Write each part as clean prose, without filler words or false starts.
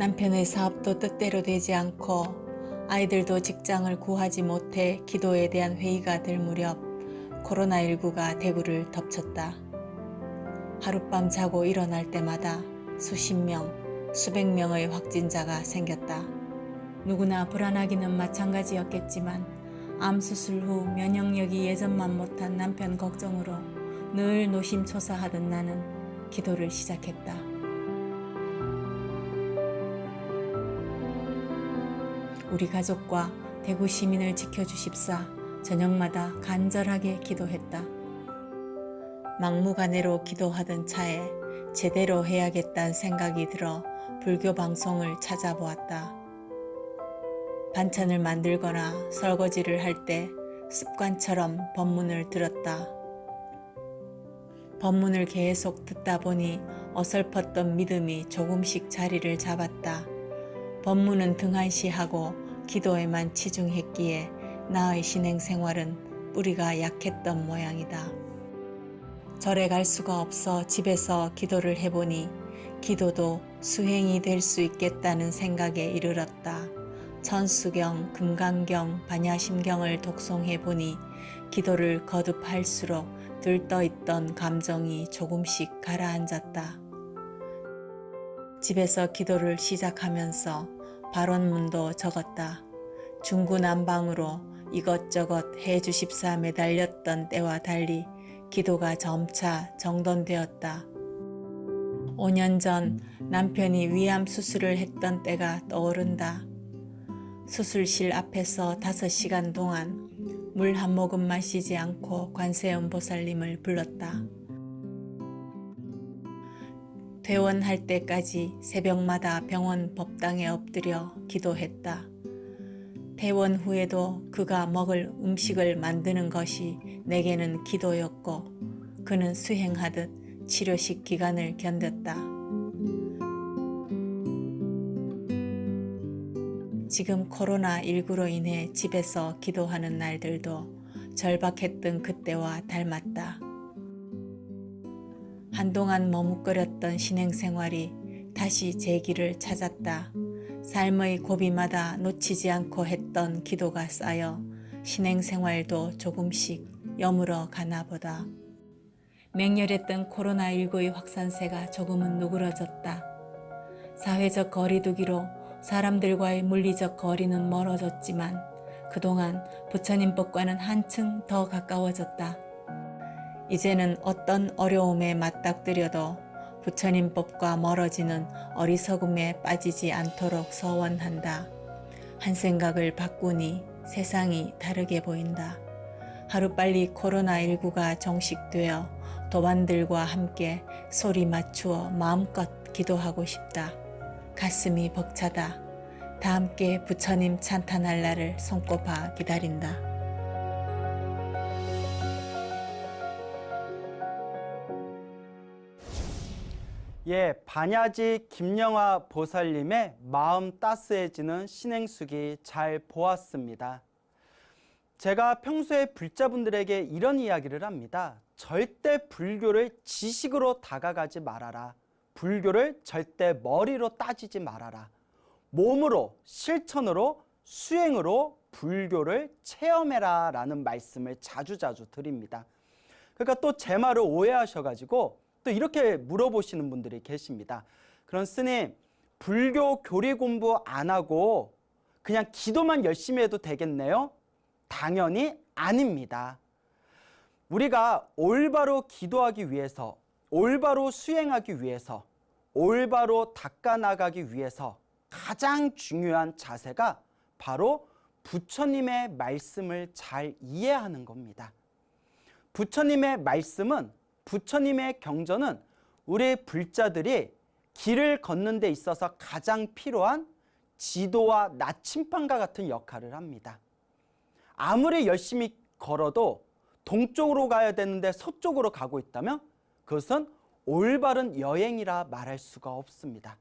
남편의 사업도 뜻대로 되지 않고 아이들도 직장을 구하지 못해 기도에 대한 회의가 들 무렵 코로나19가 대구를 덮쳤다. 하룻밤 자고 일어날 때마다 수십 명, 수백 명의 확진자가 생겼다. 누구나 불안하기는 마찬가지였겠지만 암 수술 후 면역력이 예전만 못한 남편 걱정으로 늘 노심초사하던 나는 기도를 시작했다. 우리 가족과 대구 시민을 지켜주십사 저녁마다 간절하게 기도했다. 막무가내로 기도하던 차에 제대로 해야겠다는 생각이 들어 불교 방송을 찾아보았다. 반찬을 만들거나 설거지를 할 때 습관처럼 법문을 들었다. 법문을 계속 듣다 보니 어설펐던 믿음이 조금씩 자리를 잡았다. 법문은 등한시하고 기도에만 치중했기에 나의 신행생활은 뿌리가 약했던 모양이다. 절에 갈 수가 없어 집에서 기도를 해보니 기도도 수행이 될 수 있겠다는 생각에 이르렀다. 천수경, 금강경, 반야심경을 독송해보니 기도를 거듭할수록 들떠있던 감정이 조금씩 가라앉았다. 집에서 기도를 시작하면서 발언문도 적었다. 중구난방으로 이것저것 해주십사 매달렸던 때와 달리 기도가 점차 정돈되었다. 5년 전 남편이 위암 수술을 했던 때가 떠오른다. 수술실 앞에서 5시간 동안 물 한 모금 마시지 않고 관세음보살님을 불렀다. 퇴원할 때까지 새벽마다 병원 법당에 엎드려 기도했다. 퇴원 후에도 그가 먹을 음식을 만드는 것이 내게는 기도였고 그는 수행하듯 치료식 기간을 견뎠다. 지금 코로나19로 인해 집에서 기도하는 날들도 절박했던 그때와 닮았다. 한동안 머뭇거렸던 신행생활이 다시 제 길을 찾았다. 삶의 고비마다 놓치지 않고 했던 기도가 쌓여 신행생활도 조금씩 여물어 가나 보다. 맹렬했던 코로나19의 확산세가 조금은 누그러졌다. 사회적 거리두기로 사람들과의 물리적 거리는 멀어졌지만 그동안 부처님법과는 한층 더 가까워졌다. 이제는 어떤 어려움에 맞닥뜨려도 부처님법과 멀어지는 어리석음에 빠지지 않도록 서원한다. 한 생각을 바꾸니 세상이 다르게 보인다. 하루빨리 코로나19가 종식되어 도반들과 함께 소리 맞추어 마음껏 기도하고 싶다. 가슴이 벅차다. 다 함께 부처님 찬탄할 날을 손꼽아 기다린다. 예, 반야지 김영하 보살님의 마음 따스해지는 신행수기 잘 보았습니다. 제가 평소에 불자분들에게 이런 이야기를 합니다. 절대 불교를 지식으로 다가가지 말아라. 불교를 절대 머리로 따지지 말아라. 몸으로, 실천으로, 수행으로 불교를 체험해라 라는 말씀을 자주자주 드립니다. 그러니까 또 제 말을 오해하셔가지고 또 이렇게 물어보시는 분들이 계십니다. 그럼 스님, 불교 교리 공부 안 하고 그냥 기도만 열심히 해도 되겠네요? 당연히 아닙니다. 우리가 올바로 기도하기 위해서, 올바로 수행하기 위해서, 올바로 닦아나가기 위해서 가장 중요한 자세가 바로 부처님의 말씀을 잘 이해하는 겁니다. 부처님의 말씀은, 부처님의 경전은 우리 불자들이 길을 걷는 데 있어서 가장 필요한 지도와 나침반과 같은 역할을 합니다. 아무리 열심히 걸어도 동쪽으로 가야 되는데 서쪽으로 가고 있다면 그것은 올바른 여행이라 말할 수가 없습니다.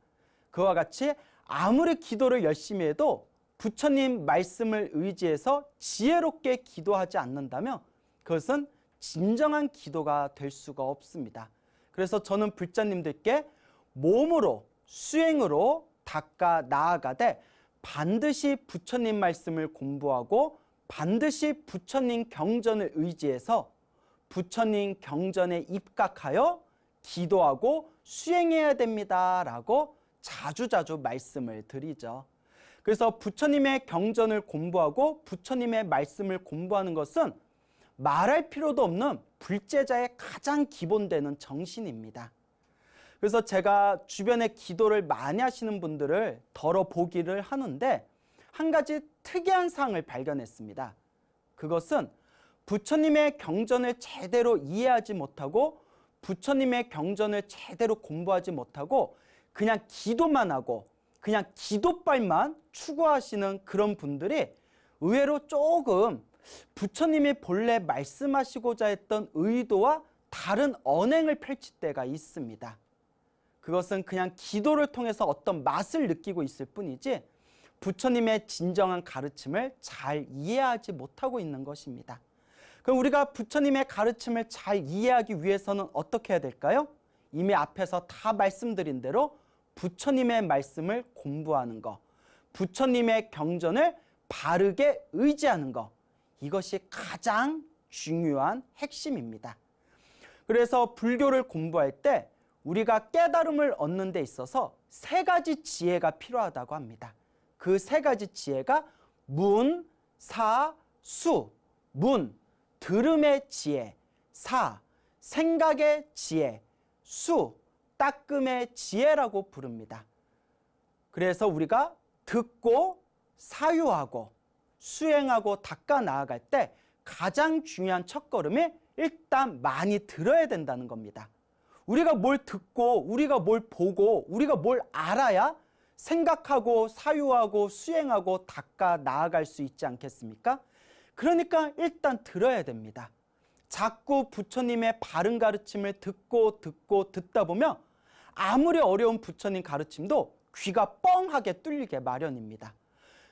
그와 같이 아무리 기도를 열심히 해도 부처님 말씀을 의지해서 지혜롭게 기도하지 않는다면 그것은 진정한 기도가 될 수가 없습니다. 그래서 저는 불자님들께 몸으로, 수행으로 닦아 나아가되 반드시 부처님 말씀을 공부하고 반드시 부처님 경전을 의지해서 부처님 경전에 입각하여 기도하고 수행해야 됩니다라고 자주자주 말씀을 드리죠. 그래서 부처님의 경전을 공부하고 부처님의 말씀을 공부하는 것은 말할 필요도 없는 불제자의 가장 기본되는 정신입니다. 그래서 제가 주변에 기도를 많이 하시는 분들을 덜어보기를 하는데 한 가지 특이한 사항을 발견했습니다. 그것은 부처님의 경전을 제대로 이해하지 못하고 부처님의 경전을 제대로 공부하지 못하고 그냥 기도만 하고 그냥 기도빨만 추구하시는 그런 분들이 의외로 조금 부처님이 본래 말씀하시고자 했던 의도와 다른 언행을 펼칠 때가 있습니다. 그것은 그냥 기도를 통해서 어떤 맛을 느끼고 있을 뿐이지 부처님의 진정한 가르침을 잘 이해하지 못하고 있는 것입니다. 그럼 우리가 부처님의 가르침을 잘 이해하기 위해서는 어떻게 해야 될까요? 이미 앞에서 다 말씀드린 대로 부처님의 말씀을 공부하는 것, 부처님의 경전을 바르게 의지하는 것, 이것이 가장 중요한 핵심입니다. 그래서 불교를 공부할 때 우리가 깨달음을 얻는 데 있어서 세 가지 지혜가 필요하다고 합니다. 그 세 가지 지혜가 문, 사, 수. 문, 들음의 지혜. 사, 생각의 지혜. 수, 따끔의 지혜라고 부릅니다. 그래서 우리가 듣고 사유하고 수행하고 닦아 나아갈 때 가장 중요한 첫걸음이 일단 많이 들어야 된다는 겁니다. 우리가 뭘 듣고 우리가 뭘 보고 우리가 뭘 알아야 생각하고 사유하고 수행하고 닦아 나아갈 수 있지 않겠습니까? 그러니까 일단 들어야 됩니다. 자꾸 부처님의 바른 가르침을 듣고 듣다 보면 아무리 어려운 부처님 가르침도 귀가 뻥하게 뚫리게 마련입니다.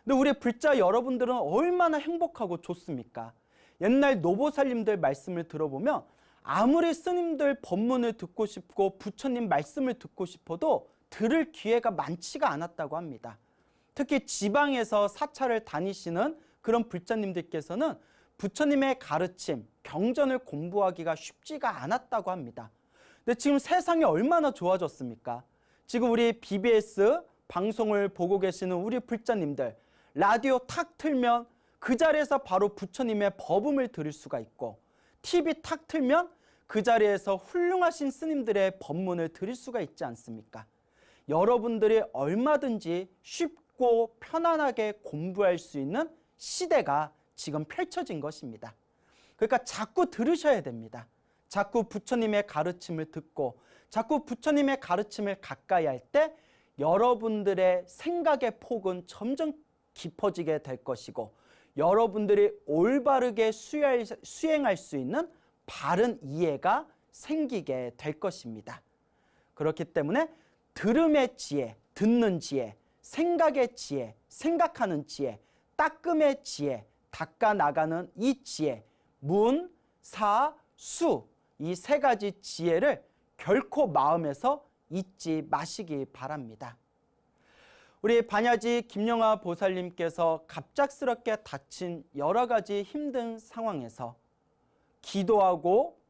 근데 우리 불자 여러분들은 얼마나 행복하고 좋습니까? 옛날 노보살님들 말씀을 들어보면 아무리 스님들 법문을 듣고 싶고 부처님 말씀을 듣고 싶어도 들을 기회가 많지가 않았다고 합니다. 특히 지방에서 사찰을 다니시는 그런 불자님들께서는 부처님의 가르침, 경전을 공부하기가 쉽지가 않았다고 합니다. 근데 지금 세상이 얼마나 좋아졌습니까? 지금 우리 BBS 방송을 보고 계시는 우리 불자님들, 라디오 탁 틀면 그 자리에서 바로 부처님의 법음을 들을 수가 있고 TV 탁 틀면 그 자리에서 훌륭하신 스님들의 법문을 들을 수가 있지 않습니까? 여러분들이 얼마든지 쉽고 편안하게 공부할 수 있는 시대가 지금 펼쳐진 것입니다. 그러니까 자꾸 들으셔야 됩니다. 자꾸 부처님의 가르침을 듣고 자꾸 부처님의 가르침을 가까이 할 때 여러분들의 생각의 폭은 점점 깊어지게 될 것이고 여러분들이 올바르게 수행할 수 있는 바른 이해가 생기게 될 것입니다. 그렇기 때문에 들음의 지혜, 듣는 지혜, 생각의 지혜, 생각하는 지혜, 따끔의 지혜, 닦아 나가는 이 지혜, 문, 사, 수, 이 세 가지 지혜를 결코 마음에서 잊지 마시기 바랍니다. 우리 반야지 김영하 보살님께서 갑작스럽게 닥친 여러 가지 힘든 상황에서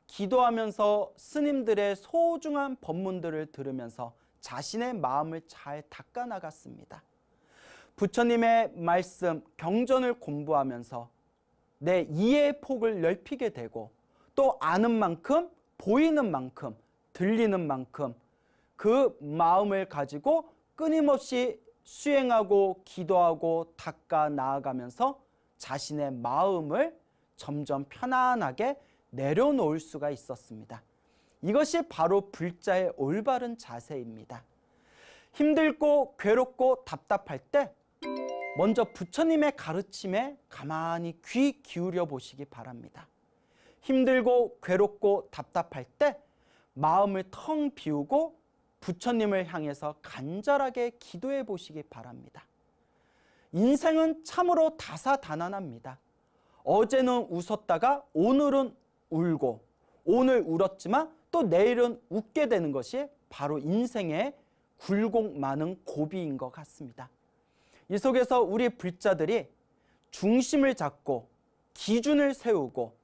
기도하면서 스님들의 소중한 법문들을 들으면서 자신의 마음을 잘 닦아 나갔습니다. 부처님의 말씀, 경전을 공부하면서 내 이해의 폭을 넓히게 되고 또 아는 만큼, 보이는 만큼, 들리는 만큼 그 마음을 가지고 끊임없이 수행하고 기도하고 닦아 나아가면서 자신의 마음을 점점 편안하게 내려놓을 수가 있었습니다. 이것이 바로 불자의 올바른 자세입니다. 힘들고 괴롭고 답답할 때 먼저 부처님의 가르침에 가만히 귀 기울여 보시기 바랍니다. 힘들고 괴롭고 답답할 때 마음을 텅 비우고 부처님을 향해서 간절하게 기도해 보시기 바랍니다. 인생은 참으로 다사다난합니다. 어제는 웃었다가 오늘은 울고 오늘 울었지만 또 내일은 웃게 되는 것이 바로 인생의 굴곡 많은 고비인 것 같습니다. 이 속에서 우리 불자들이 중심을 잡고 기준을 세우고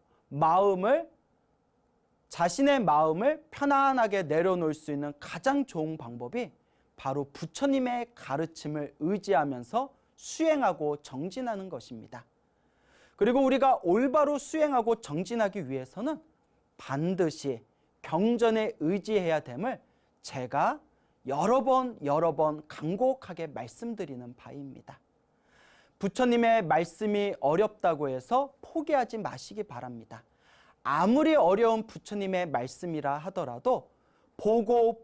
자신의 마음을 편안하게 내려놓을 수 있는 가장 좋은 방법이 바로 부처님의 가르침을 의지하면서 수행하고 정진하는 것입니다. 그리고 우리가 올바로 수행하고 정진하기 위해서는 반드시 경전에 의지해야 됨을 제가 여러 번 간곡하게 말씀드리는 바입니다. 부처님의 말씀이 어렵다고 해서 포기하지 마시기 바랍니다. 아무리 어려운 부처님의 말씀이라 하더라도 보고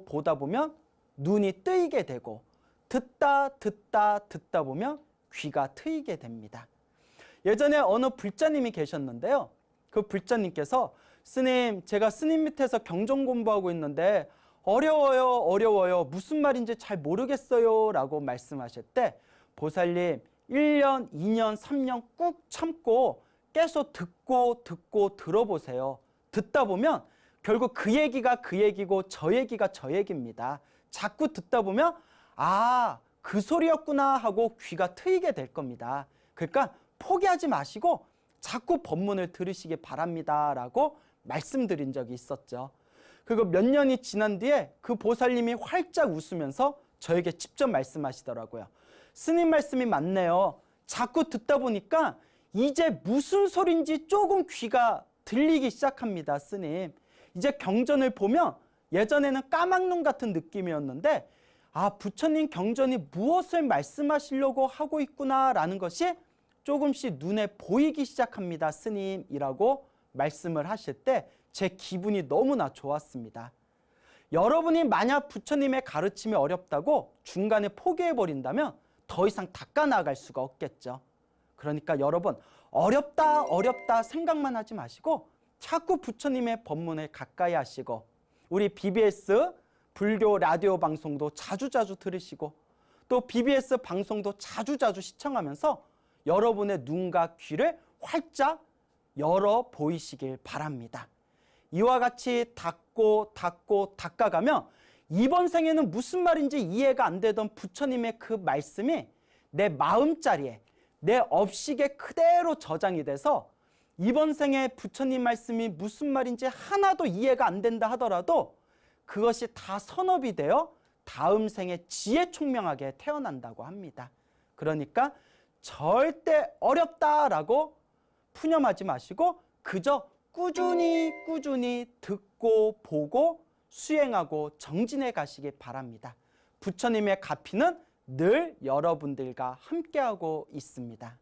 보다 보면 눈이 뜨이게 되고 듣다 보면 귀가 트이게 됩니다. 예전에 어느 불자님이 계셨는데요. 그 불자님께서 스님, 제가 스님 밑에서 경전 공부하고 있는데 어려워요. 무슨 말인지 잘 모르겠어요 라고 말씀하실 때 보살님 1년, 2년, 3년 꾹 참고 계속 듣고 들어보세요. 듣다 보면 결국 그 얘기가 그 얘기고 저 얘기가 저 얘기입니다. 자꾸 듣다 보면 그 소리였구나 하고 귀가 트이게 될 겁니다. 그러니까 포기하지 마시고 자꾸 법문을 들으시기 바랍니다 라고 말씀드린 적이 있었죠. 그리고 몇 년이 지난 뒤에 그 보살님이 활짝 웃으면서 저에게 직접 말씀하시더라고요. 스님 말씀이 맞네요. 자꾸 듣다 보니까 이제 무슨 소린지 조금 귀가 들리기 시작합니다. 스님. 이제 경전을 보면 예전에는 까막눈 같은 느낌이었는데 부처님 경전이 무엇을 말씀하시려고 하고 있구나라는 것이 조금씩 눈에 보이기 시작합니다. 스님이라고 말씀을 하실 때 제 기분이 너무나 좋았습니다. 여러분이 만약 부처님의 가르침이 어렵다고 중간에 포기해버린다면 더 이상 닦아 나갈 수가 없겠죠. 그러니까 여러분 어렵다 생각만 하지 마시고 자꾸 부처님의 법문을 가까이 하시고 우리 BBS 불교 라디오 방송도 자주 들으시고 또 BBS 방송도 자주 시청하면서 여러분의 눈과 귀를 활짝 열어 보이시길 바랍니다. 이와 같이 닦아가면 이번 생에는 무슨 말인지 이해가 안 되던 부처님의 그 말씀이 내 마음자리에 내 업식에 그대로 저장이 돼서 이번 생에 부처님 말씀이 무슨 말인지 하나도 이해가 안 된다 하더라도 그것이 다 선업이 되어 다음 생에 지혜총명하게 태어난다고 합니다. 그러니까 절대 어렵다라고 푸념하지 마시고 그저 꾸준히 듣고 보고 수행하고 정진해 가시기 바랍니다. 부처님의 가피는 늘 여러분들과 함께하고 있습니다.